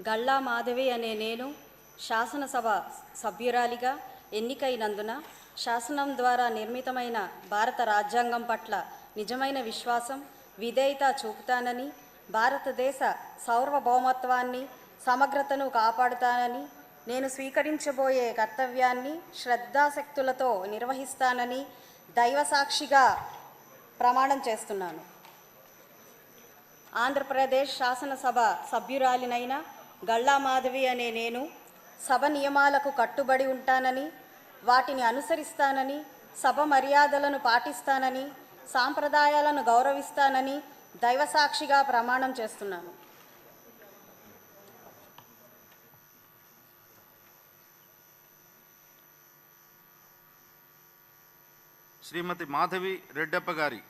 గల్లా మాధవి అనే నేను శాసనసభ సభ్యురాలిగా ఎన్నికైనందున శాసనం ద్వారా నిర్మితమైన భారత రాజ్యాంగం పట్ల నిజమైన విశ్వాసం, విధేయత చూపుతానని, భారతదేశ సార్వభౌమత్వాన్ని, సమగ్రతను కాపాడుతానని, నేను స్వీకరించబోయే కర్తవ్యాన్ని శ్రద్ధాశక్తులతో నిర్వహిస్తానని దైవసాక్షిగా ప్రమాణం చేస్తున్నాను. ఆంధ్రప్రదేశ్ శాసనసభ సభ్యురాలినైన గల్లా మాధవి అనే నేను సభ నియమాలకు కట్టుబడి ఉంటానని, వాటిని అనుసరిస్తానని, సభ మర్యాదలను పాటిస్తానని, సాంప్రదాయాలను గౌరవిస్తానని దైవసాక్షిగా ప్రమాణం చేస్తున్నాను. శ్రీమతి మాధవి రెడ్డప్ప గారి